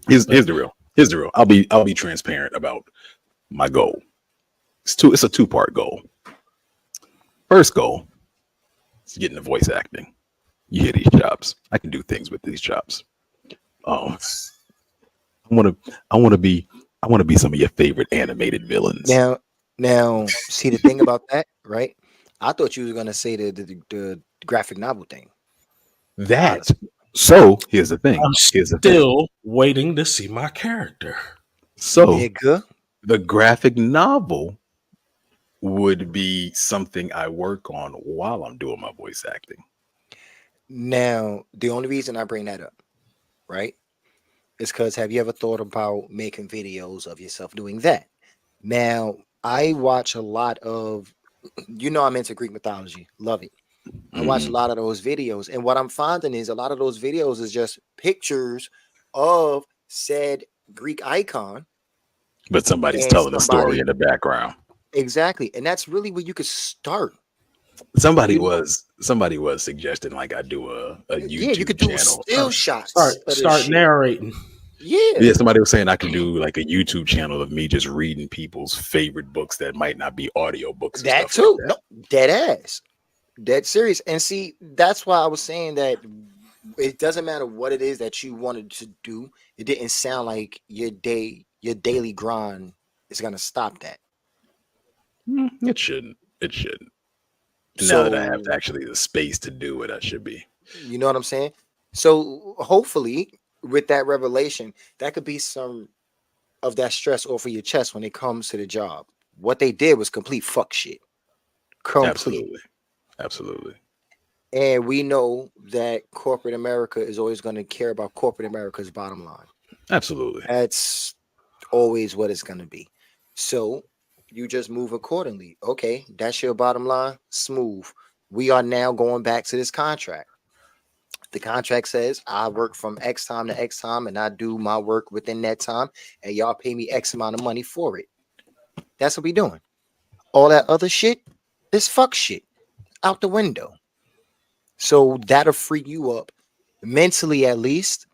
Here's the real. Here's the real. I'll be transparent about my goal. It's a two-part goal. First goal is getting the voice acting. You hear these chops. I can do things with these chops. Um, I want to be some of your favorite animated villains. Now, see the thing about that, right? I thought you were gonna say the graphic novel thing. That. Honestly, So here's the thing. I'm Here's the thing. still waiting to see my character. So nigga. the graphic novel would be something I work on while I'm doing my voice acting. Now, the only reason I bring that up, right, is because have you ever thought about making videos of yourself doing that? Now, I watch a lot of, I'm into Greek mythology, love it. I watch a Mhm. lot of those videos, and what I'm finding is a lot of those videos is just pictures of said Greek icon But somebody's and telling a story somebody in the background. exactly, and that's really where you could start. Somebody You know, was suggesting like I do a yeah, you could YouTube do channel. still Start shots of this start shit. narrating. Yeah, Yeah, somebody was saying I can do like a YouTube channel of me just reading people's favorite books that might not be audio books and that stuff like too. that. No, dead ass, dead serious. And see, that's why I was saying that it doesn't matter what it is that you wanted to do. It didn't sound like your daily grind is gonna stop that. It shouldn't. It shouldn't. And now that I have So actually the space to do it, I should be. you know what I'm saying? So hopefully, with that revelation, that could be some of that stress off of your chest when it comes to the job. What they did was complete fuck shit. Complete. Absolutely. Absolutely. And we know that corporate America is always going to care about corporate America's bottom line. Absolutely. That's always what it's going to be. So you just move accordingly. Okay, that's your bottom line. Smooth. We are now going back to this contract. The contract says I work from X time to X time and I do my work within that time and y'all pay me X amount of money for it. That's what we doing. All that other shit is fuck shit out the window. So that'll free you up mentally at least,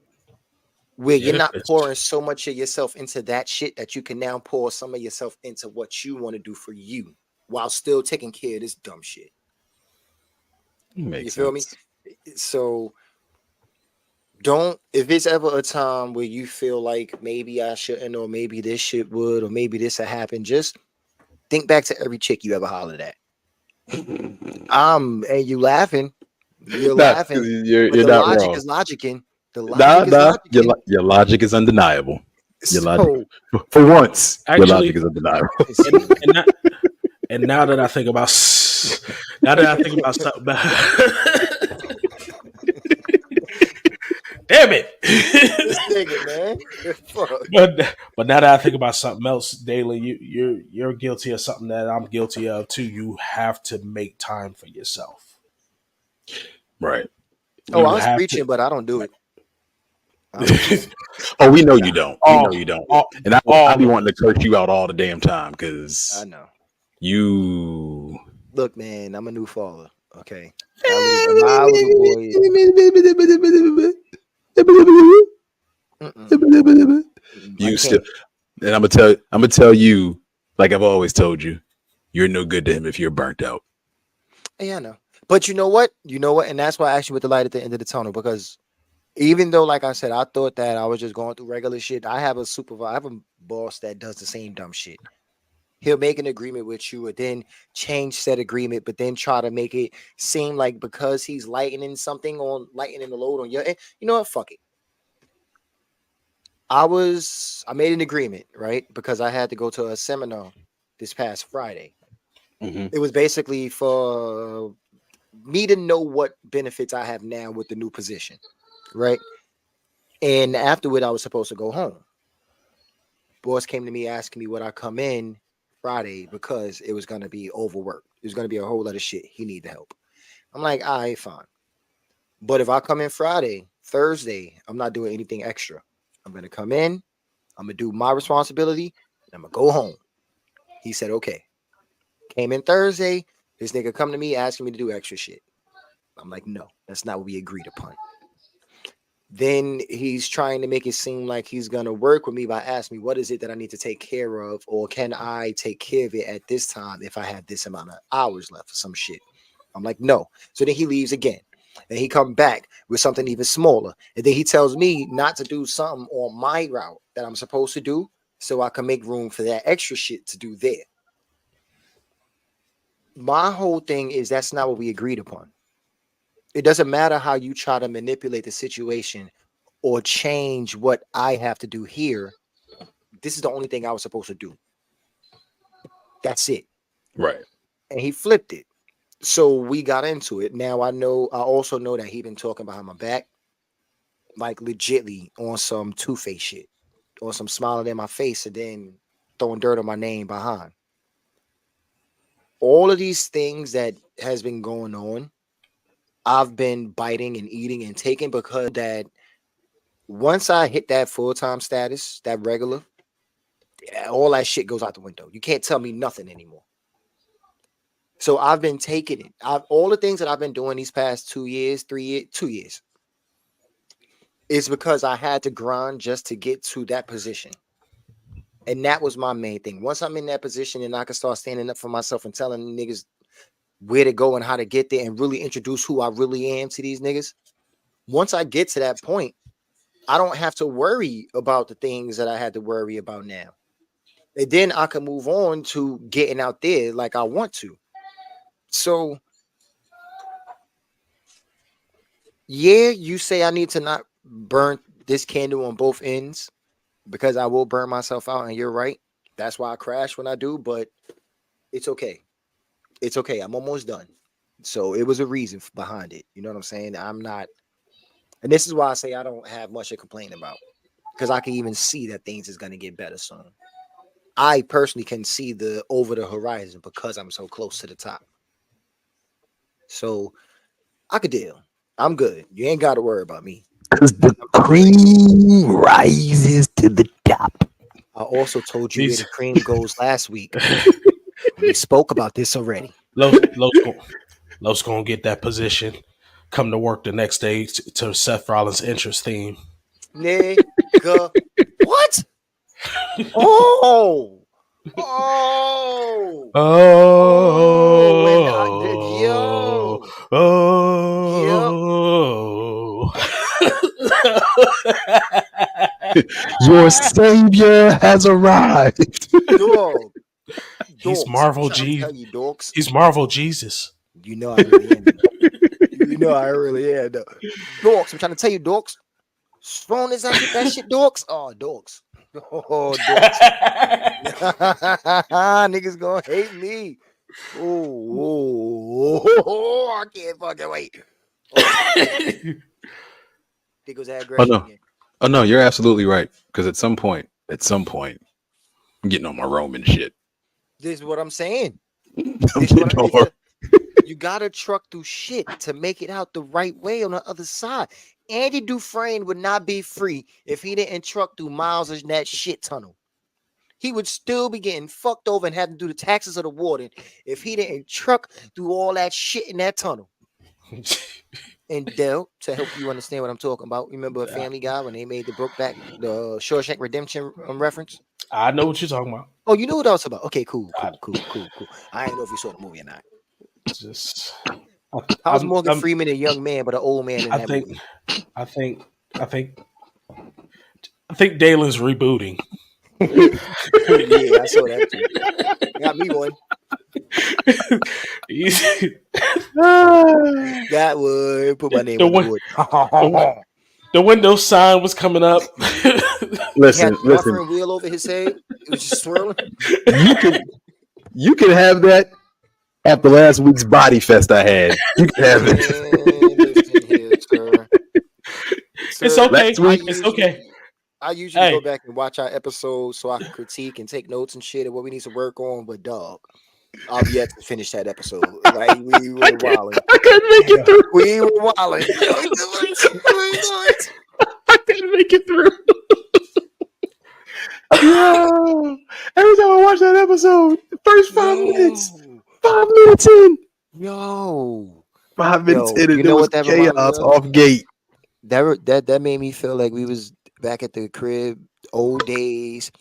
where you're Yeah, not pouring it's, so much of yourself into that shit that you can now pour some of yourself into what you want to do for you while still taking care of this dumb shit. You Makes feel me? sense. So don't, if it's ever a time where you feel like maybe I shouldn't, or maybe this shit would, or maybe this will happen, just think back to every chick you ever hollered at. And you laughing, you're Not laughing, but you're the not logic wrong. is logicking. The Nah, logic is nah. logicking. Your logic is undeniable. Your logic, So for once, your logic actually, is undeniable. and see, and not, and now that I think about, now that I think about something, damn this it. nigga, man. Fuck. but now that I think about something else, Daily, you're guilty of something that I'm guilty of too. You have to make time for yourself. Right. Oh, I You was have to. preaching, but I don't do it. I don't do it. Oh, we know you don't. We know all, you don't. Yeah, And I all be of wanting to us. curse you out all the damn time I because know. you. Look, man, I'm a new father. Okay, my little boy. Mm-mm, I You still, can't. and I'm gonna tell you, like I've always told you, you're no good to him if you're burnt out. Yeah, I know. But you know what? You know what? And that's why I actually with the light at the end of the tunnel because even though, like I said, I thought that I was just going through regular shit. I have a supervisor. I have a boss that does the same dumb shit. He'll make an agreement with you and then change said agreement, but then try to make it seem like because he's lightening the load on your end. You know what? Fuck it. I made an agreement, right? Because I had to go to a seminar this past Friday. Hmm. It was basically for me to know what benefits I have now with the new position, right? And afterward, I was supposed to go home. Boss came to me asking me would I come in Friday because it was gonna be overworked. It was gonna be a whole lot of shit. He need the help. I'm like, all right, fine. But if I come in Friday, Thursday, I'm not doing anything extra. I'm gonna come in, I'm gonna do my responsibility, and I'm gonna go home. He said, okay. Came in Thursday, this nigga come to me asking me to do extra shit. I'm like, no, that's not what we agreed upon. Then he's trying to make it seem like he's gonna work with me by asking me what is it that I need to take care of, or can I take care of it at this time if I have this amount of hours left or some shit. I'm like, no. So then he leaves again. And he come back with something even smaller. And then he tells me not to do something on my route that I'm supposed to do so I can make room for that extra shit to do there. My whole thing is that's not what we agreed upon. It doesn't matter how you try to manipulate the situation or change what I have to do here. This is the only thing I was supposed to do. That's it. Right. And he flipped it. So we got into it. Now I also know that he been talking behind my back, like legitly on some two-face shit, or some smiling in my face and then throwing dirt on my name behind. All of these things that has been going on, I've been biting and eating and taking, because that once I hit that full-time status, that regular, all that shit goes out the window. You can't tell me nothing anymore. So I've been taking it. All the things that I've been doing these past 2 years, 3 years, 2 years, is because I had to grind just to get to that position. And that was my main thing. Once I'm in that position and I can start standing up for myself and telling niggas where to go and how to get there and really introduce who I really am to these niggas. Once I get to that point, I don't have to worry about the things that I had to worry about now. And then I can move on to getting out there like I want to. So, yeah, you say I need to not burn this candle on both ends because I will burn myself out, and you're right. That's why I crash when I do, but it's okay. It's okay. I'm almost done. So it was a reason behind it. You know what I'm saying? I'm not, and this is why I say I don't have much to complain about, because I can even see that things is going to get better soon. I personally can see the over the horizon because I'm so close to the top. So I could deal. I'm good. You ain't got to worry about me. Because the cream rises to the top. I also told you where the cream goes last week. We spoke about this already. Los gonna get that position. Come to work the next day to Seth Rollins' entrance theme. Nigga, what? Oh, Your savior has arrived. Dog. He's Marvel G. He's Marvel Jesus. You know I really am. You know I really am. Dorks, I'm trying to tell you, dorks. Strong as I get that shit, dorks. Oh, dorks. Oh, dorks. Niggas gonna hate me. Oh, I can't fucking wait. Diggles aggression again. Oh no, you're absolutely right. Because at some point, I'm getting on my Roman shit. This is what I'm saying. You gotta truck through shit to make it out the right way on the other side. Andy Dufresne would not be free if he didn't truck through miles of that shit tunnel. He would still be getting fucked over and having to do the taxes of the warden if he didn't truck through all that shit in that tunnel. And Dell, to help you understand what I'm talking about, remember Family Guy when they made the the Shawshank Redemption reference? I know what you're talking about. Oh, you know what I was about? Okay, cool. I didn't know if you saw the movie or not. I was Morgan Freeman a young man, but an old man in that movie. I think Dalen's rebooting. Yeah, I saw that too. Got me one. That would put my name on the board. The Windows sign was coming up. Listen. Wheel over his head. It was just swirling. You can have that after last week's Body Fest I had. You can have it. It's okay. It's okay. I usually go back and watch our episodes so I can critique and take notes and shit and what we need to work on. But dog, I've yet to finish that episode. Like we were wilding. I couldn't make it through. We were wilding. I couldn't make it through. Yo, every time I watch that episode, the first 5 minutes in. Yo. 5 minutes in, and you know it was chaos off gate. that made me feel like we was back at the crib, old days,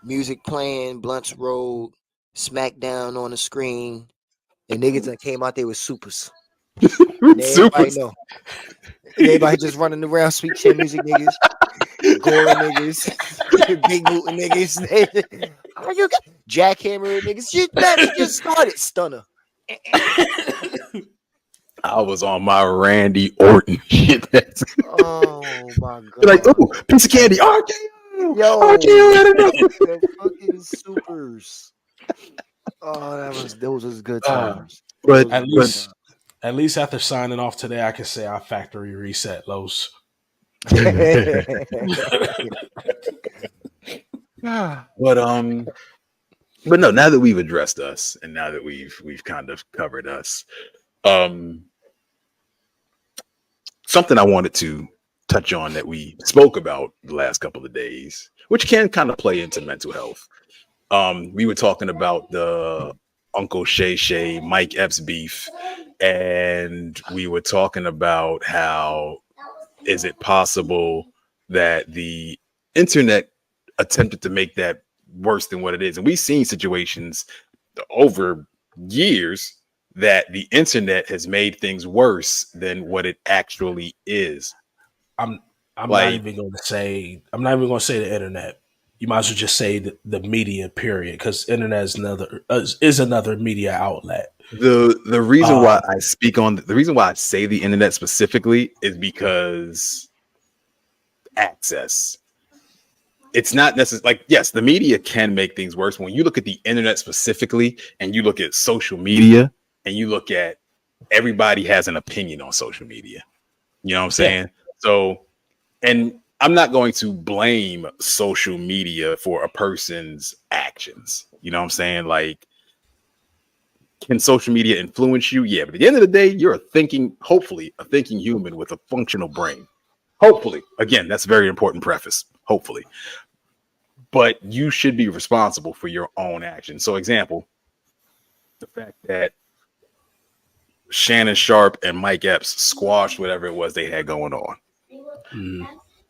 music playing, blunts rolled, SmackDown on the screen, and niggas that came out there with supers. And everybody Super. know. And everybody just running around, sweet chin music niggas, Gora niggas, big bootin' niggas. How you got jackhammer niggas? You just started, stunner. I was on my Randy Orton shit. That's Oh my god! like, ooh, piece of candy. RKO. Yo, RKO. Let it go. the fucking supers. Oh, those was good times. But At least after signing off today, I can say I factory reset Los. but no. Now that we've addressed us, and now that we've kind of covered us, something I wanted to touch on that we spoke about the last couple of days, which can kind of play into mental health. We were talking about the Uncle Shay Shay, Mike Epps beef, and we were talking about how is it possible that the internet attempted to make that worse than what it is? And we've seen situations over years that the internet has made things worse than what it actually is. I'm Like- not even going to say the internet. You might as well just say the media, period, because internet is another media outlet. The reason why I speak on the reason why I say the internet specifically is because access. It's not necessarily like, yes, the media can make things worse. When you look at the internet specifically, and you look at social media, and you look at everybody has an opinion on social media. You know what I'm saying? So, and I'm not going to blame social media for a person's actions. You know what I'm saying? Like, can social media influence you? Yeah, but at the end of the day, you're hopefully a thinking human with a functional brain. Hopefully. Again, that's a very important preface. Hopefully. But you should be responsible for your own actions. So, example, the fact that Shannon Sharp and Mike Epps squashed whatever it was they had going on.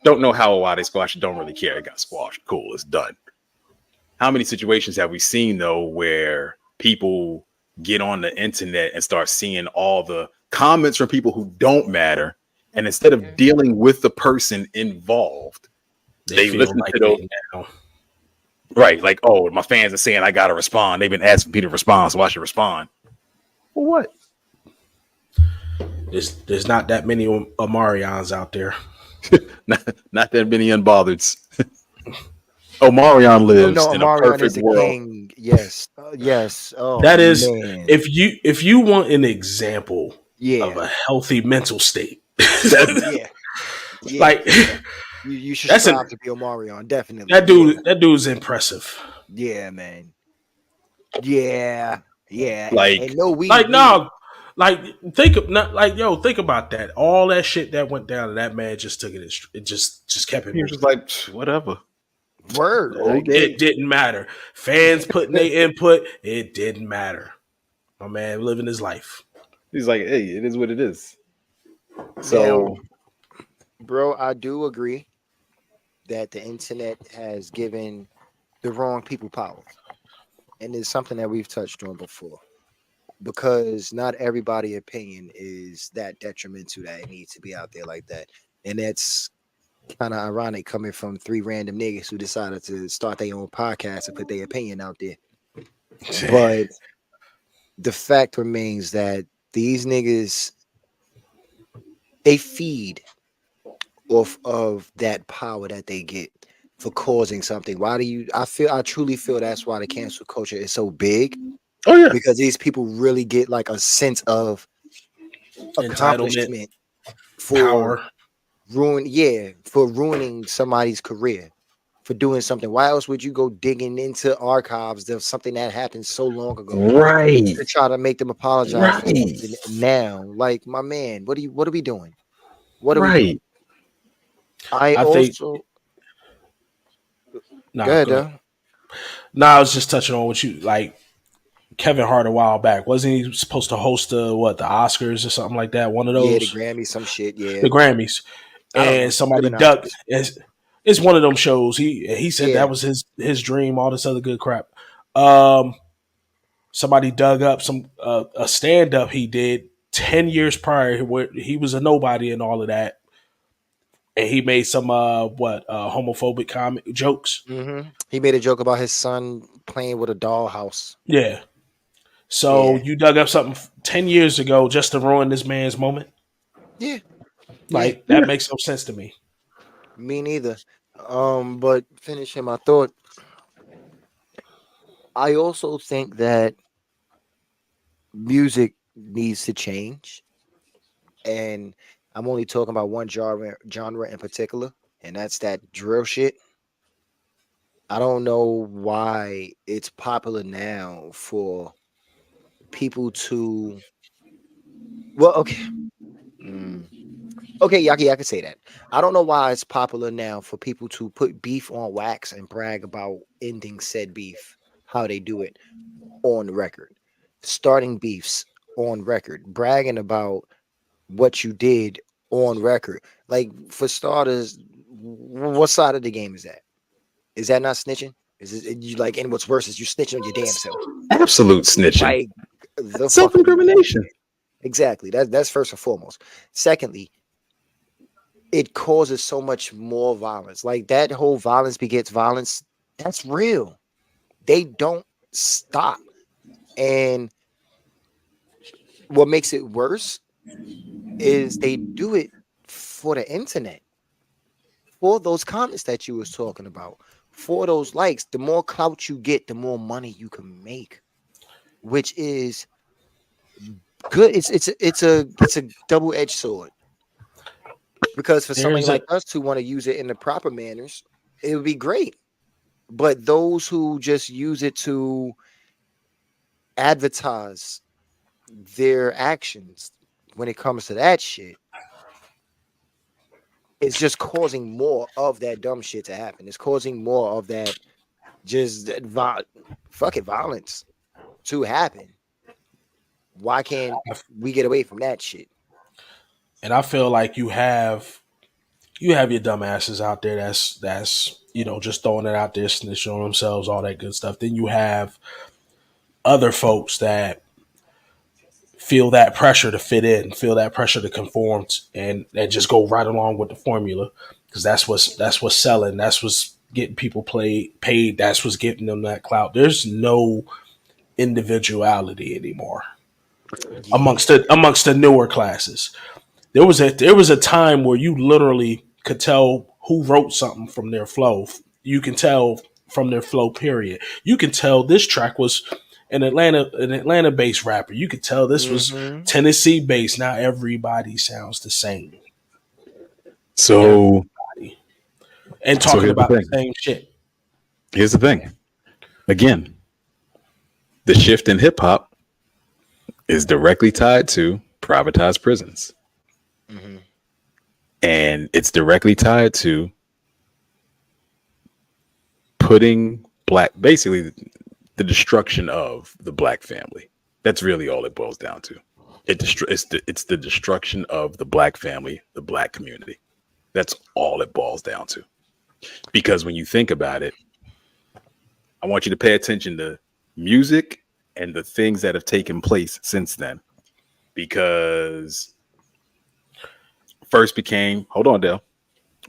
Don't know how or why they squashed it. Don't really care. It got squashed. Cool. It's done. How many situations have we seen, though, where people get on the internet and start seeing all the comments from people who don't matter, and instead of dealing with the person involved, they feel listen like to those. it now. Right. Like, oh, my fans are saying I got to respond. They've been asking me to respond, so I should respond. For what? There's not that many Omarions out there. not that many unbothered. Omarion lives No, in Omarion a perfect is a world. king. Yes, yes. Oh, That is, man. if you want an example of yeah, a healthy mental state, yeah. like you should that's strive to be Omarion. Definitely. that dude's impressive. Yeah, man. Yeah. Like- and no, we Like no, like think about that. All that shit that went down, and that man just took it. It just kept it. He was just like, whatever. word. Like, it didn't matter. Fans putting their input, it didn't matter. My man living his life. He's like, hey, it is what it is. So, Bro, I do agree that the internet has given the wrong people power. And it's something that we've touched on before. Because not everybody's opinion is that detrimental that it needs to be out there like that. And that's kind of ironic coming from three random niggas who decided to start their own podcast and put their opinion out there. But the fact remains that these niggas, they feed off of that power that they get for causing something. I truly feel that's why the cancel culture is so big. oh yeah, Because these people really get like a sense of accomplishment for Power. ruining somebody's career, for doing something. Why else would you go digging into archives of something that happened so long ago right. to try to make them apologize for Right. something now? Like, my man, what are we doing? What are we doing? Right. I think- also Nah, go ahead, go ahead. though. Nah, I was just touching on what you like. Kevin Hart a while back, wasn't he supposed to host the Oscars or something like that? One of those, Yeah, the Grammys, some shit. Yeah, the Grammys, I don't know. and somebody Living dug. Honest. It's one of them shows. He said Yeah. that was his dream. All this other good crap. Somebody dug up some a stand up he did 10 years prior, where he was a nobody and all of that, and he made some homophobic comic jokes. He made a joke about his son playing with a dollhouse. Yeah. So Yeah. you dug up something 10 years ago just to ruin this man's moment. Yeah. Like that makes no sense to me. Me neither. But finishing my thought, I also think that music needs to change, and I'm only talking about one genre in particular, and that's that drill shit. I don't know why it's popular now for people to. Well, okay. Okay, Yaki, I can say that. I don't know why it's popular now for people to put beef on wax and brag about ending said beef, how they do it on record, starting beefs on record, bragging about what you did on record. Like, for starters, what side of the game is that? Is that not snitching? Is it you like? And what's worse is you snitching on your damn self. Absolute snitching. Like the Self fuck are you doing? incrimination. Exactly. That's first and foremost. Secondly, it causes so much more violence. Like that whole violence begets violence. That's real. They don't stop. And what makes it worse is they do it for the internet, for those comments that you was talking about, for those likes. The more clout you get, the more money you can make, which is good. It's a double-edged sword. Because for somebody like us who want to use it in the proper manners, it would be great. But those who just use it to advertise their actions when it comes to that shit, it's just causing more of that dumb shit to happen. It's causing more of that just fucking violence to happen. Why can't we get away from that shit? And I feel like you have your dumbasses out there that's just throwing it out there, snitching on themselves, all that good stuff. Then you have other folks that feel that pressure to fit in, feel that pressure to conform, and just go right along with the formula because that's what's selling, that's what's getting people paid, that's what's getting them that clout. There's no individuality anymore amongst the newer classes. There was a time where you literally could tell who wrote something from their flow. You can tell from their flow. Period. You can tell this track was an Atlanta based rapper. You could tell this was Tennessee based. Now everybody sounds the same. So and talking about the same shit. Here's the thing. Again, the shift in hip hop is directly tied to privatized prisons. And it's directly tied to putting basically the destruction of the black family. That's really all it boils down to. It's the destruction of the black family, the black community. That's all it boils down to. Because when you think about it, I want you to pay attention to music and the things that have taken place since then. Because first hold on, Dale.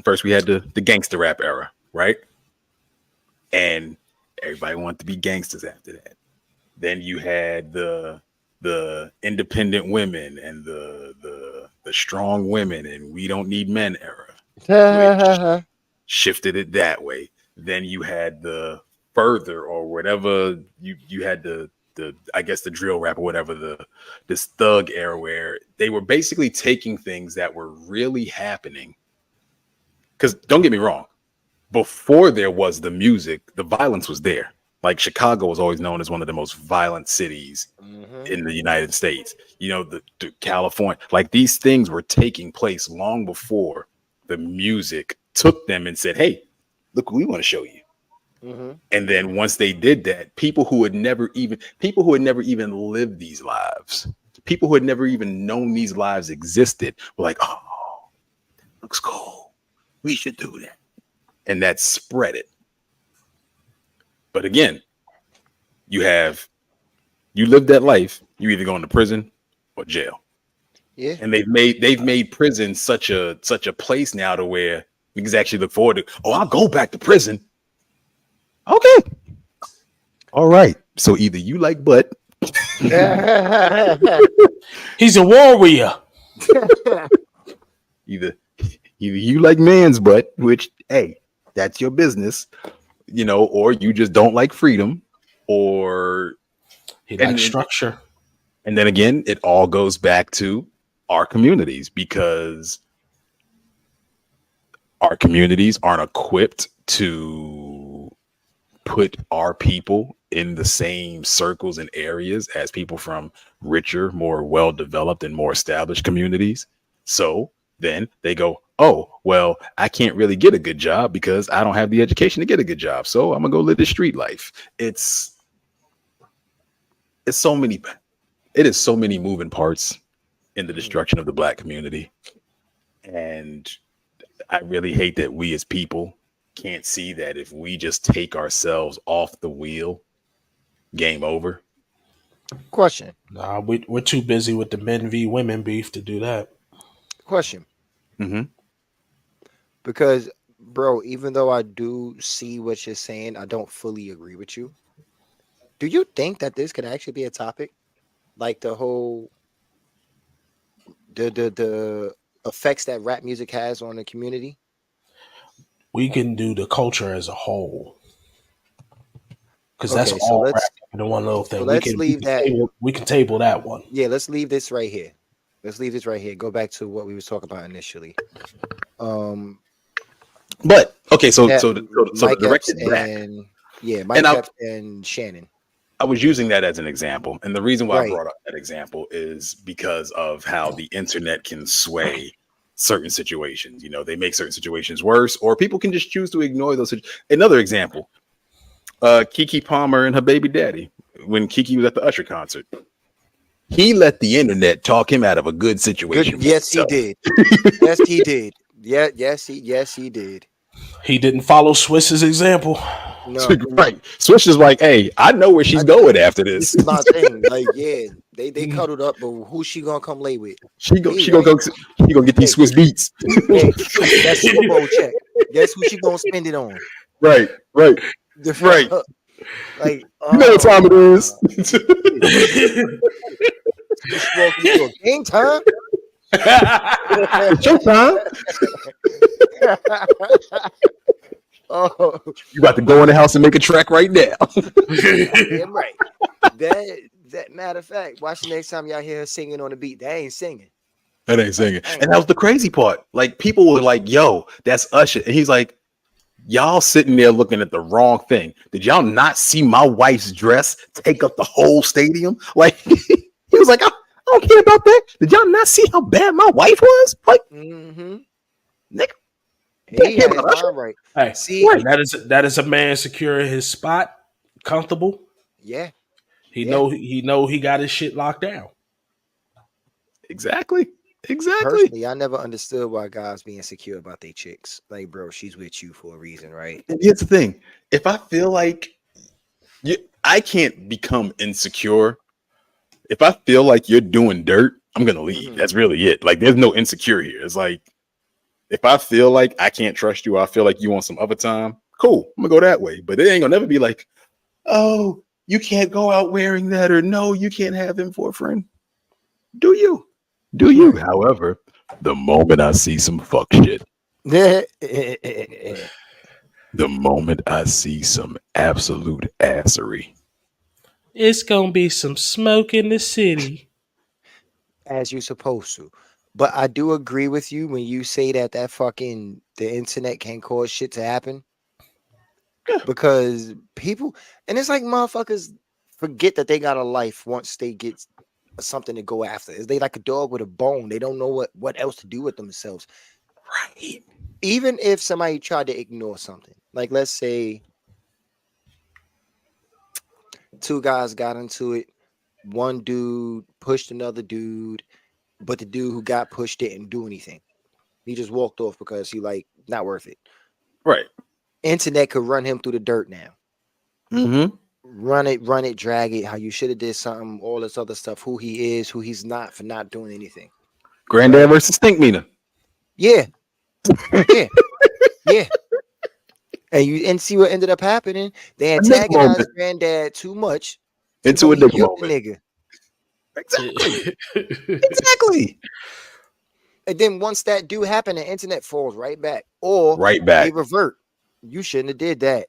First we had the gangster rap era, right? And everybody wanted to be gangsters after that. Then you had the independent women and the strong women and we don't need men era. Which shifted it that way. Then you had the further or whatever you had the I guess the drill rap or whatever, this thug era where they were basically taking things that were really happening. Because don't get me wrong, before there was the music, the violence was there. Like Chicago was always known as one of the most violent cities in the United States. You know, the California, like these things were taking place long before the music took them and said, hey, look what we want to show you. And then once they did that, people who had never even lived these lives, people who had never even known these lives existed were like, oh, looks cool. We should do that. And that spread it. But again, you lived that life, you either go into prison or jail. Yeah. And they've made prison such a place now to where we can actually look forward to, oh, I'll go back to prison. Okay. All right. So either you like butt. He's a warrior. Either you like man's butt, which hey, that's your business, or you just don't like freedom, or He likes structure. And then again, it all goes back to our communities, because our communities aren't equipped to put our people in the same circles and areas as people from richer, more well-developed and more established communities. So then they go, oh, well, I can't really get a good job because I don't have the education to get a good job. So I'm gonna go live the street life. It is so many moving parts in the destruction of the Black community. And I really hate that we as people can't see that if we just take ourselves off the wheel, game over. Question. Nah, we're too busy with the men v women beef to do that. Question. Mm-hmm. Because, bro, even though I do see what you're saying, I don't fully agree with you. Do you think that this could actually be a topic? Like the whole the effects that rap music has on the community? We can do the culture as a whole, because Okay, that's so all let's- rap into one little thing. so let's leave that- We can table that one. Yeah, let's leave this right here. Go back to what we was talking about initially. But okay, so Yeah, the Mike directed Epps back. and Mike And Epps and Shannon. I was using that as an example, and the reason why Right. I brought up that example is because of how the internet can sway certain situations. They make certain situations worse, or people can just choose to ignore those. Another example: Keke Palmer and her baby daddy. When Keke was at the Usher concert, he let the internet talk him out of a good situation. Yes, he did. Yes, he did. Yeah, yes, he did. He didn't follow Swiss's example. No, Right. Switch is like, hey, I know where she's going after this. this is my thing. Like, yeah, they cuddled up, but who's she gonna come lay with? She gonna get these Swiss beats. Hey, that Super Bowl check. Guess who she gonna spend it on? Right. Right. Right. Like, You know what time it is. Welcome to a game time. Showtime. Oh, You about to go in the house and make a track right now. yeah, right. That matter of fact, watch the next time y'all hear her singing on the beat. That ain't singing. That ain't singing. And that was the crazy part. Like, people were like, yo, that's Usher. And he's like, y'all sitting there looking at the wrong thing. Did y'all not see my wife's dress take up the whole stadium? Like, he was like, I don't care about that. Did y'all not see how bad my wife was? Like, Mm-hmm. nigga, He Yeah, had but his Usher- mind right. Hey, See, Right. that is a man securing his spot, comfortable. yeah, He Yeah. know he got his shit locked down. exactly. personally, I never understood why guys be insecure about their chicks. Like, bro, she's with you for a reason, right? And here's the thing: if I feel like I can't become insecure, if I feel like you're doing dirt, I'm gonna leave. Mhm. That's really it. Like, there's no insecure here. It's like, if I feel like I can't trust you, I feel like you want some other time. Cool, I'm gonna go that way. But it ain't gonna never be like, oh, you can't go out wearing that, or no, you can't have him for a friend. Do you? Do you? However, the moment I see some fuck shit, the moment I see some absolute assery, It's gonna be some smoke in the city. As you're supposed to. But I do agree with you when you say that the internet can cause shit to happen. Yeah. Because people, and it's like motherfuckers forget that they got a life once they get something to go after. Is they like a dog with a bone? They don't know what else to do with themselves. right? Even if somebody tried to ignore something, like let's say two guys got into it, one dude pushed another dude, but the dude who got pushed didn't do anything. He just walked off because he like not worth it. Right. Internet could run him through the dirt now. Mm-hmm. Run it, drag it. How you should have did something. All this other stuff. Who he is, who he's not for not doing anything. Granddad versus Stink Meter. Yeah, yeah. And see what ended up happening. They antagonized Granddad too much into a dick moment. Nigga. Exactly. Exactly. And then once that do happen, the internet falls right back. Or right back. They revert. You shouldn't have did that.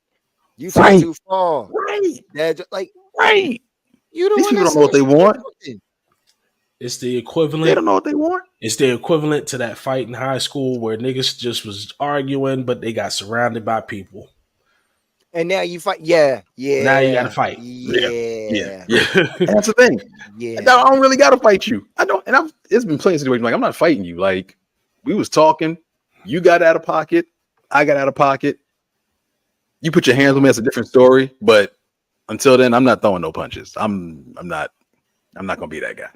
You took too far. Right. That like right. You These people don't know what they want. It's the equivalent. They don't know what they want. It's the equivalent to that fight in high school where niggas just was arguing, but they got surrounded by people. And now you fight. Yeah. Now you got to fight. Yeah. That's the thing. Yeah. I don't really got to fight you. I don't. And it's been plenty of situations like I'm not fighting you. Like we was talking. You got out of pocket. I got out of pocket. You put your hands on me. That's a different story. But until then, I'm not throwing no punches. I'm not gonna be that guy.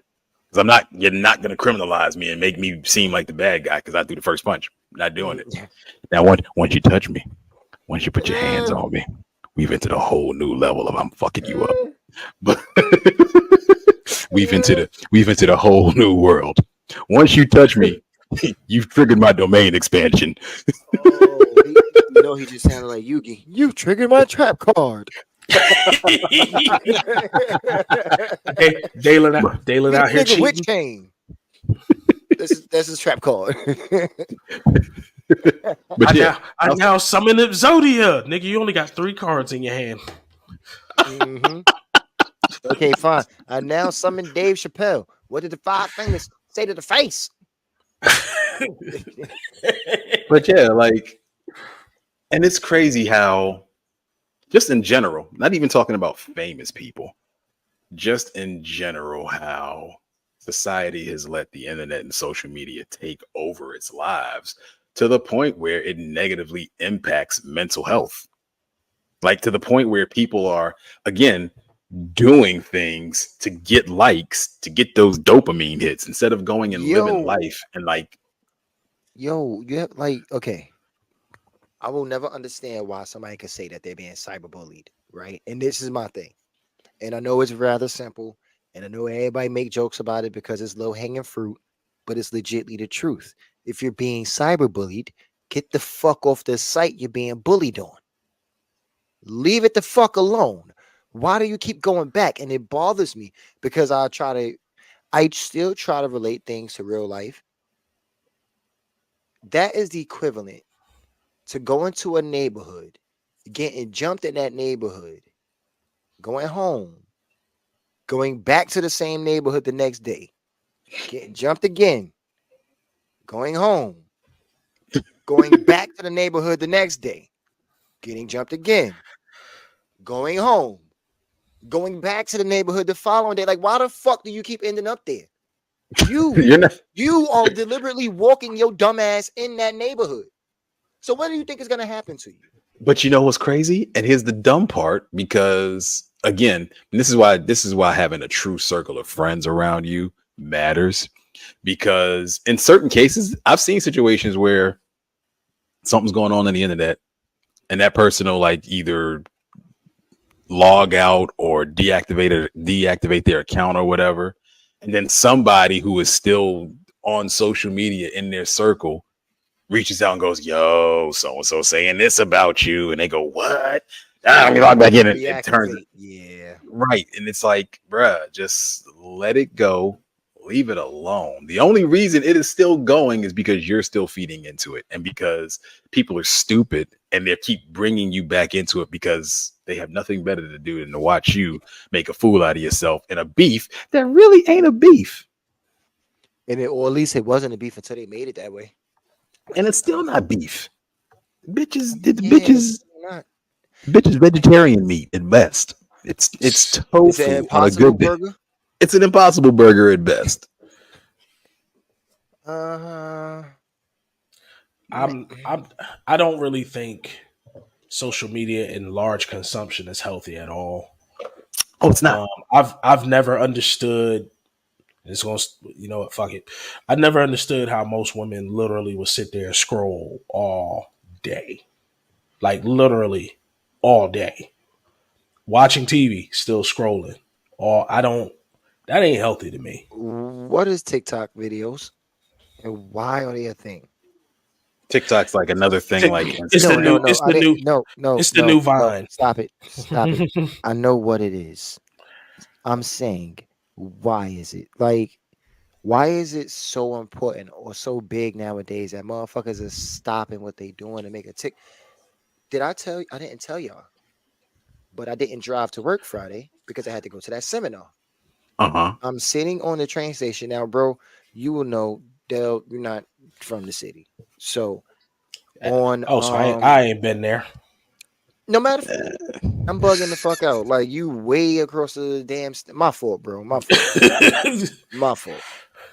Because you're not gonna criminalize me and make me seem like the bad guy because I threw the first punch. I'm not doing it. Now once you touch me, once you put your hands on me, we've entered a whole new level of I'm fucking you up. But we've entered a whole new world. Once you touch me, you've triggered my domain expansion. He just sounded like Yugi. You triggered my trap card. Dalen out here cheating. Which chain? That's his trap card. But I now summon Exodia. Nigga, you only got 3 cards in your hand. Mm-hmm. Okay, fine. I now summon Dave Chappelle. What did the 5 fingers say to the face? But yeah, like, and it's crazy how, just in general, not even talking about famous people, just in general, how society has let the internet and social media take over its lives to the point where it negatively impacts mental health. Like to the point where people are, again, doing things to get likes, to get those dopamine hits instead of going and living life and like. You have like, okay. I will never understand why somebody could say that they're being cyberbullied, right? And this is my thing. And I know it's rather simple. And I know everybody make jokes about it because it's low-hanging fruit, but it's legitimately the truth. If you're being cyberbullied, get the fuck off the site you're being bullied on. Leave it the fuck alone. Why do you keep going back? And it bothers me because I still try to relate things to real life. That is the equivalent to going to a neighborhood, getting jumped in that neighborhood, going home, going back to the same neighborhood the next day, getting jumped again, going home, going back to the neighborhood the next day, getting jumped again, going home, going back to the neighborhood the following day. Like, why the fuck do you keep ending up there? You are deliberately walking your dumb ass in that neighborhood. So what do you think is going to happen to you? But you know what's crazy? And here's the dumb part, because again, this is why having a true circle of friends around you matters. Because in certain cases, I've seen situations where something's going on the internet and that person will like either log out or deactivate their account or whatever. And then somebody who is still on social media in their circle reaches out and goes, yo, so-and-so saying this about you. And they go, what? Let me log back in. And it turns it. Yeah. Right. And it's like, bruh, just let it go. Leave it alone. The only reason it is still going is because you're still feeding into it. And because people are stupid and they keep bringing you back into it because they have nothing better to do than to watch you make a fool out of yourself in a beef that really ain't a beef. Or at least it wasn't a beef until they made it that way. And it's still not beef. Bitches vegetarian meat at best. It's tofu. It's an Impossible burger. It's an Impossible burger at best. I don't really think social media in large consumption is healthy at all. Oh, it's not. I've never understood It's going to, you know what, fuck it. I never understood how most women literally would sit there and scroll all day. Like literally all day. Watching TV, still scrolling. That ain't healthy to me. What is TikTok videos, and why are they a thing? TikTok's like another thing, like It's the new, it's the new, it's the new Vine. Stop it. I know what it is. I'm saying, why is it like? Why is it so important or so big nowadays that motherfuckers are stopping what they doing to make a tick? Did I tell you? I didn't tell y'all, but I didn't drive to work Friday because I had to go to that seminar. I'm sitting on the train station now, bro. You will know, Dale, you're not from the city, so on. So I ain't been there. No matter, I'm bugging the fuck out. Like you way across the damn. My fault, bro. My fault. My fault.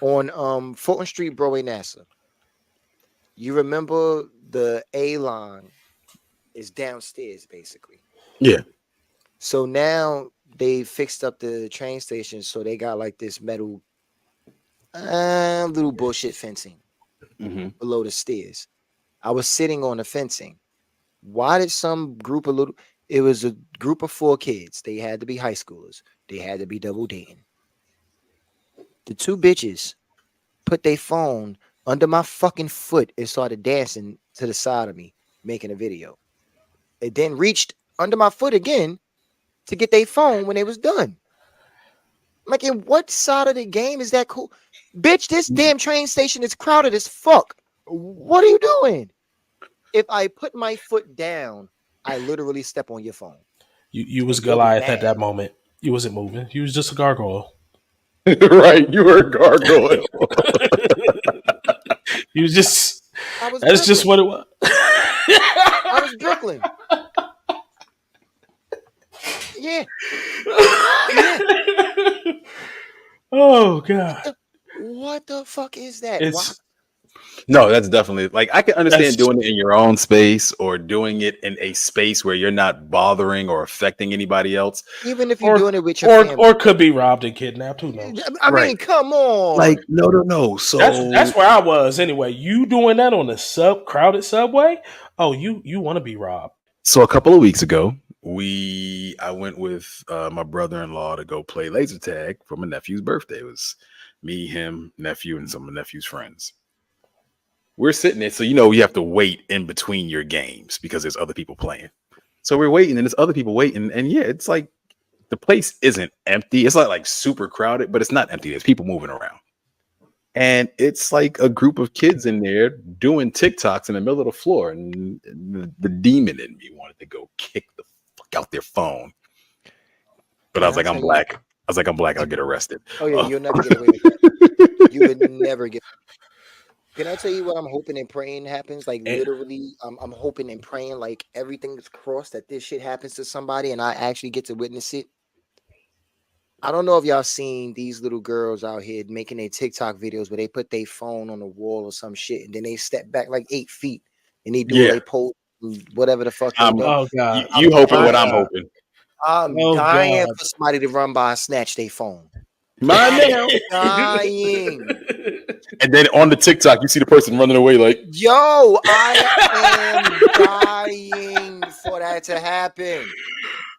On Fulton Street, Broadway, NASA. You remember the A line is downstairs, basically. Yeah. So now they fixed up the train station, so they got like this metal, little bullshit fencing below the stairs. I was sitting on the fencing. Why did some group of little? It was a group of 4 kids. They had to be high schoolers. They had to be double dating. The 2 bitches put their phone under my fucking foot and started dancing to the side of me, making a video. It then reached under my foot again to get their phone when they was done. Like, in what side of the game is that cool? Bitch, this damn train station is crowded as fuck. What are you doing? If I put my foot down, I literally step on your phone. You was Goliath at that moment. You wasn't moving. You was just a gargoyle. Right, you were a gargoyle. You was just. That's Brooklyn. Just what it was. I was Brooklyn. Yeah. Oh God. What the fuck is that? No, that's definitely like I can understand doing it in your own space or doing it in a space where you're not bothering or affecting anybody else. Even if you're doing it with your family. Or could be robbed and kidnapped. Who knows? I mean, come on. Like, no. So that's where I was anyway. You doing that on the crowded subway? Oh, you want to be robbed. So a couple of weeks ago, I went with my brother-in-law to go play laser tag for my nephew's birthday. It was me, him, nephew, and some of my nephew's friends. We're sitting there, so you have to wait in between your games because there's other people playing. So we're waiting, and there's other people waiting, and yeah, it's like the place isn't empty. It's not like super crowded, but it's not empty. There's people moving around, and it's like a group of kids in there doing TikToks in the middle of the floor, and the demon in me wanted to go kick the fuck out their phone, but I was like, I'm black. I'll get arrested. Oh yeah, you'll never get away with that. You would never get. Can I tell you what I'm hoping and praying happens? Like literally, I'm hoping and praying like everything is crossed that this shit happens to somebody and I actually get to witness it. I don't know if y'all seen these little girls out here making their TikTok videos where they put their phone on the wall or some shit and then they step back like 8 feet and they do they pose whatever the fuck they do. Oh God! You hoping what I'm hoping? I'm dying for somebody to run by and snatch their phone. I'm dying. And then on the TikTok, you see the person running away like, yo, I am dying for that to happen.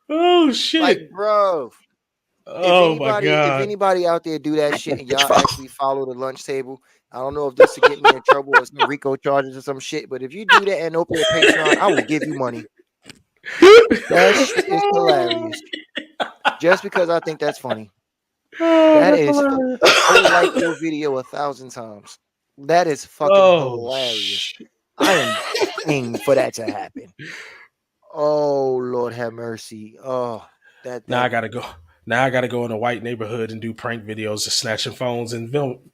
Oh, shit. Like, bro. My God. If anybody out there do that shit and y'all actually follow the lunch table, I don't know if this will get me in trouble or some RICO charges or some shit, but if you do that and open a Patreon, I will give you money. That shit is hilarious. Just because I think that's funny. That is, I would like your video 1,000 times. That is fucking hilarious. I am praying for that to happen. Oh Lord, have mercy. Oh, now I gotta go. Now I gotta go in a white neighborhood and do prank videos of snatching phones and film.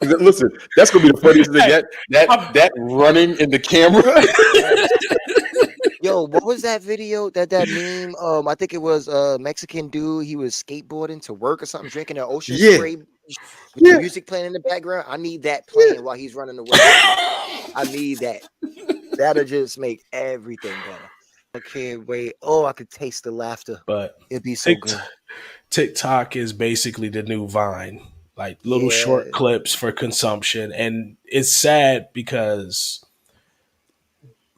Listen, that's gonna be the funniest thing. That running in the camera. Yo, what was that video? That meme? I think it was a Mexican dude. He was skateboarding to work or something, drinking an ocean spray with the music playing in the background. I need that playing while he's running away. I need that. That'll just make everything better. I can't wait. Oh, I could taste the laughter. But It'd be so good. TikTok is basically the new Vine, like little short Yeah. clips for consumption, and it's sad because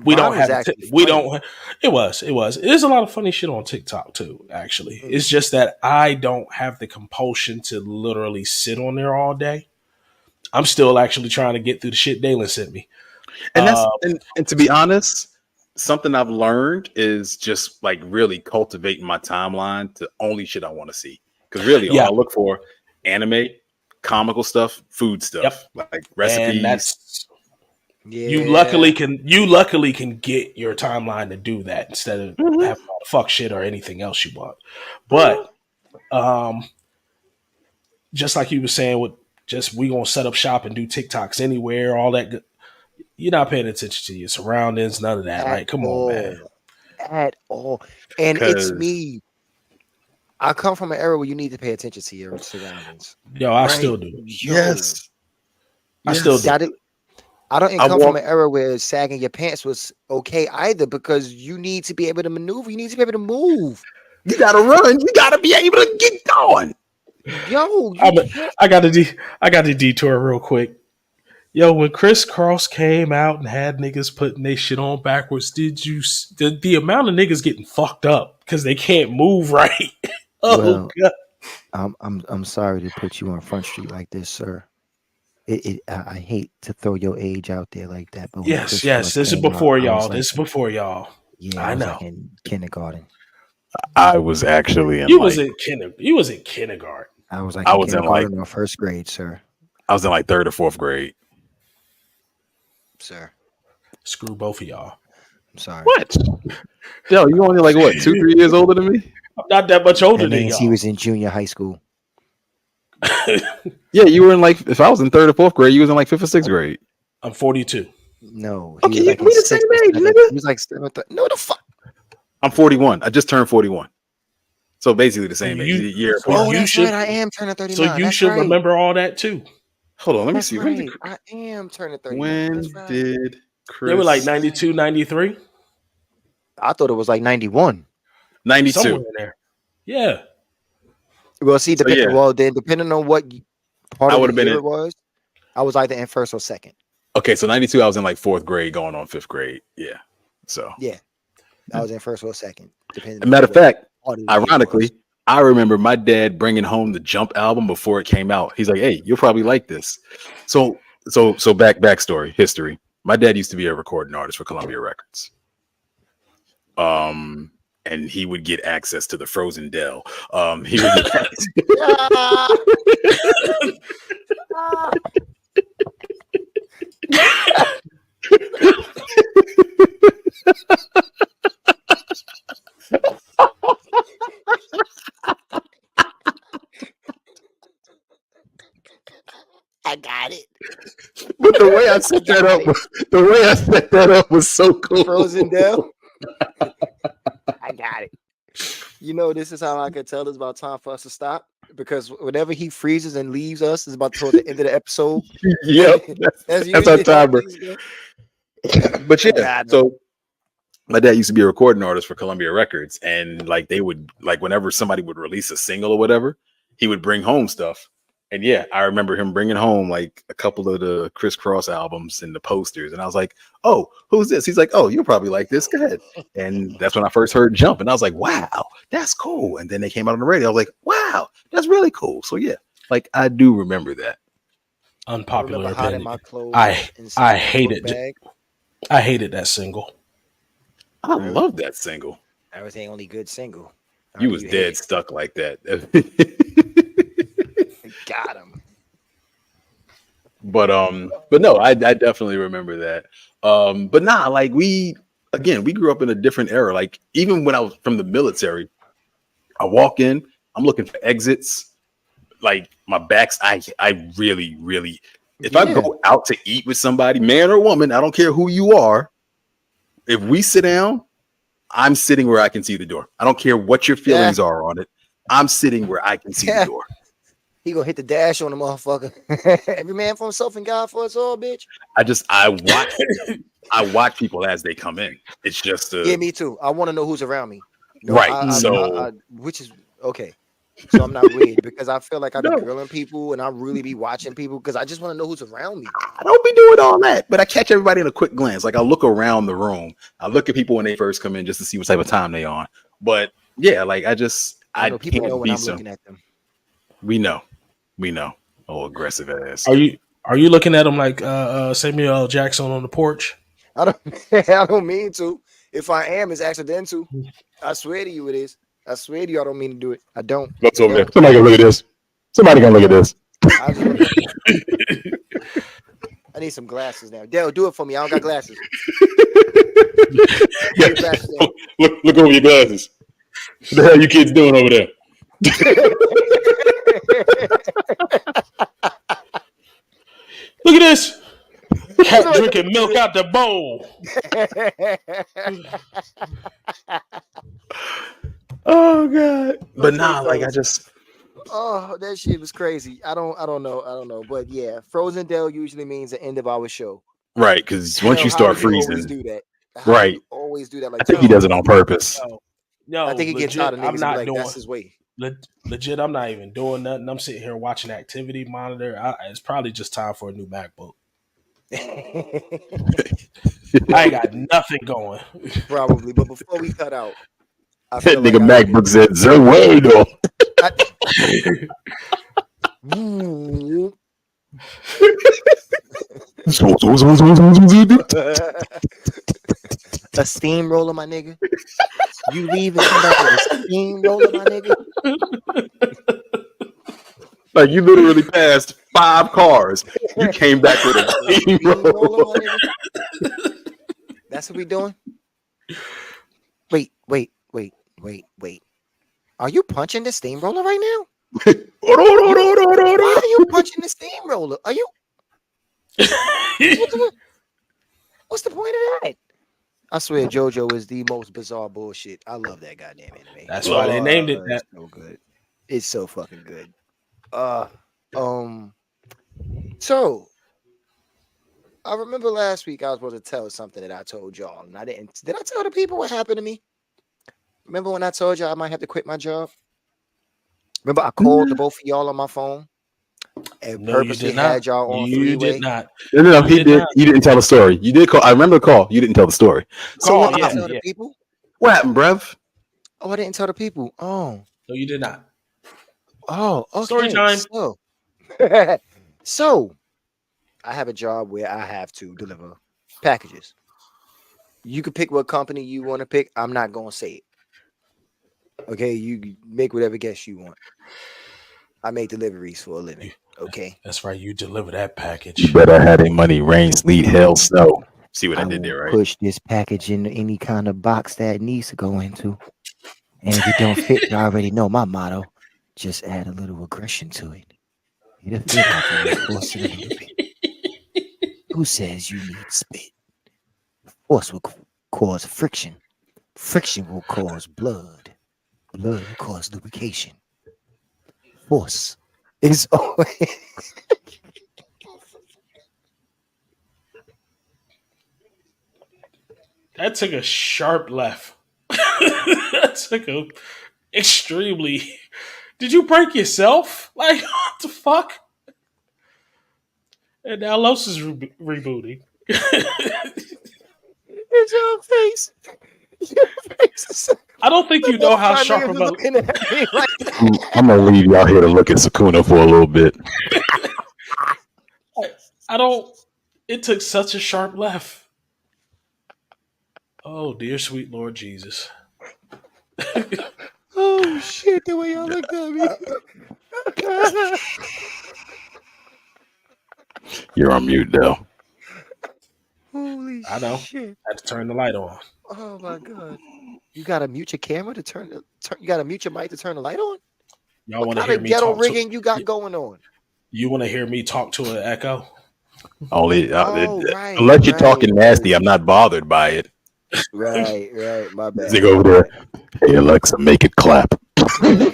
we Vine don't was have actually we funny. don't. It was. There's a lot of funny shit on TikTok too. Actually, Mm. it's just that I don't have the compulsion to literally sit on there all day. I'm still actually trying to get through the shit Dalen sent me. And that's Uh, and to be honest, something I've learned is just like really cultivating my timeline to only shit I want to see. Because really, Yeah. all I look for anime, comical stuff, food stuff, like recipes. and that's Yeah. you luckily can get your timeline to do that instead of Mhm. having all the fuck shit or anything else you want. But just like you were saying, with just we gonna set up shop and do TikToks anywhere, all that. You're not paying attention to your surroundings, none of that. Like, come on, man. At all. And it's 'Cause- me. I come from an era where you need to pay attention to your surroundings. Yo, I Right. still do. Yes. I still do. I don't I come from walk- an era where sagging your pants was okay either, because you need to be able to maneuver. You need to be able to move. You gotta run. You gotta be able to get going. Yo, you I'm a- can't- I got to detour real quick. Yo, when Chris Cross came out and had niggas putting their shit on backwards, did you the amount of niggas getting fucked up because they can't move right? Well, God. I'm sorry to put you on Front Street like this, sir. I hate to throw your age out there like that, but when Yes, Chris yes. Cross This is came out, before I was y'all. like- This is before y'all. Yeah, I I was know. like in kindergarten. I was actually in You was in kindergarten. I was like I in was in, kindergarten or first grade, sir. I was in like 3rd or 4th grade. Sir, Screw both of y'all. I'm sorry. What? Yo, you only like what, 2-3 years older than me? I'm not that much older That than means y'all. he was in junior high school. Yeah, you were in like, if I was in 3rd or 4th grade, you was in like 5th or 6th grade. I'm 42. No, Okay, was like we in the same sixth or age, seventh. nigga. He was like seventh. No, the fuck. I'm 41. I just turned 41. So basically the same age. You- a year so apart. Oh, you that's should- right. I am turning 39. So you That's should right. remember all that too. Hold on, let me That's see. right. I am turning 39. When That's right. did Chris? They were like 92, 93. I thought it was like 91. 92. Somewhere in there. Yeah. Well, see, So, yeah. well, then depending on what part I of would've the been year in- it was, I was either in first or second. Okay, so 92, I was in like 4th grade, going on 5th grade. Yeah. So, Yeah, I was in first or second. Depending. as a matter of on what fact, part of the year it ironically, was. I remember my dad bringing home the Jump album before it came out. He's like, "Hey, you'll probably like this." So backstory, history. My dad used to be a recording artist for Columbia Records. And he would get access to the Frozen Dell. He would get I got it. But the way I set that up was so cool. Frozen Dell. I got it. You know, this is how I can tell it's about time for us to stop, because whenever he freezes and leaves us, it's about toward the end of the episode. Yep. That's That's our usually how timer. things go. But yeah, God. so my dad used to be a recording artist for Columbia Records, and like they would, like whenever somebody would release a single or whatever, he would bring home stuff. And yeah, I remember him bringing home like a couple of the Criss Cross albums and the posters, and I was like, "Oh, who's this?" He's like, "Oh, you'll probably like this. Go ahead." And that's when I first heard Jump, and I was like, "Wow, that's cool." And then they came out on the radio. I was like, "Wow, that's really cool." So yeah, like I do remember that. Unpopular Remember hiding opinion. my clothes I inside my hated book bag? I hated that single. I love that single. That was the only good single. You Oh, was hate dead it. stuck like that. Got him. But no, I definitely remember that. But nah, like we grew up in a different era. Like even when I was from the military, I walk in, I'm looking for exits. Like my back's, I really, if I Yeah. go out to eat with somebody, man or woman, I don't care who you are. If we sit down, I'm sitting where I can see the door. I don't care what your feelings are on it. I'm sitting where I can see Yeah. the door. He gonna hit the dash on the motherfucker. Every man for himself and God for us all, bitch. I watch people as they come in. It's just Yeah, me too. I want to know who's around me. Right. So which is okay. So I'm not weird because I feel like I be grilling people and I really be watching people because I just want to know who's around me. I don't be doing all that, but I catch everybody in a quick glance. Like I look around the room. I look at people when they first come in just to see what type of time they on. But yeah, like I know people can't know when be I'm so. looking at them. We know. Oh, aggressive ass. Are you looking at him like Samuel L. Jackson on the porch? I don't mean to. If I am, it's accidental. I swear to you, it is. I swear to you, I don't mean to do it. I don't. What's over there? Somebody gonna look at this. Somebody gonna look at this. I need some glasses now. Dale, do it for me. I don't got glasses. Yeah. Look over your glasses. What the hell you kids doing over there? Look at this. Cat drinking milk out the bowl. Oh god. But nah, like I just Oh, that shit was crazy. I don't know. But yeah, Frozen Dale usually means the end of our show. right, because once you start freezing, always do that. right. Always do that. Like I think he does it on purpose. No, I think he gets tired of niggas. I'm not like, doing. That's his way. Legit, I'm not even doing nothing. I'm sitting here watching activity monitor. It's probably just time for a new MacBook. I ain't got nothing going. Probably, but before we cut out, I That feel nigga like MacBook said Zerwado. A steamroller, my nigga. You leave and come back with a steamroller, my nigga. Like you literally passed 5 cars. You came back with a steamroller. My nigga. That's what we doing? Wait. Are you punching the steamroller right now? Why are you punching the steamroller? Are you? What's the point of that? I swear, JoJo is the most bizarre bullshit. I love that goddamn anime. That's why they named it that. It's so good. It's so fucking good. So I remember last week I was supposed to tell something that I told y'all, and I didn't. Did I tell the people what happened to me? Remember when I told y'all I might have to quit my job? Remember I called the both of y'all on my phone and purposely had y'all on You three-way? did not. No, he did. You didn't tell the story. You did call. I remember the call. You didn't tell the story. So what happened? Tell the people? What happened, bruv? Oh, I didn't tell the people. Oh. No, you did not. Oh, okay. Story time. So, I have a job where I have to deliver packages. You can pick what company you want to pick. I'm not going to say it. Okay, you make whatever guess you want. I make deliveries for a living. Okay, that's right. You deliver that package. You better have any money, rain, sleet, hail, snow. See what I did there, right? Push this package in any kind of box that it needs to go into. And if it don't fit, you already know my motto. Just add a little aggression to it. It'll fit like you force it a little bit. Who says you need spit? Force will cause friction. Friction will cause blood. Blood will cause lubrication. Force is always. That took a sharp left. That took a extremely. Did you break yourself? Like, what the fuck? And now Los is rebooting. It's your face. Your face is I don't think you know how sharp I'm looking at me like I'm gonna leave y'all here to look at Sakuna for a little bit. I don't. It took such a sharp left. Oh, dear sweet Lord Jesus. Oh shit, the way y'all looked at me. You're on mute, Dell. Holy I know. shit. I had to turn the light on. Oh my god. You gotta mute your camera to turn you gotta mute your mic to turn the light on? Y'all want What to hear kind of me ghetto talk rigging to, you got going on? You want to hear me talk to an echo? Only Right, unless you're talking nasty, I'm not bothered by it. Right, my bad. Zig over there. Hey Alexa, make it clap. Hey,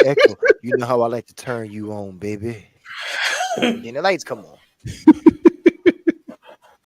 Echo, You know how I like to turn you on, baby. And the lights come on.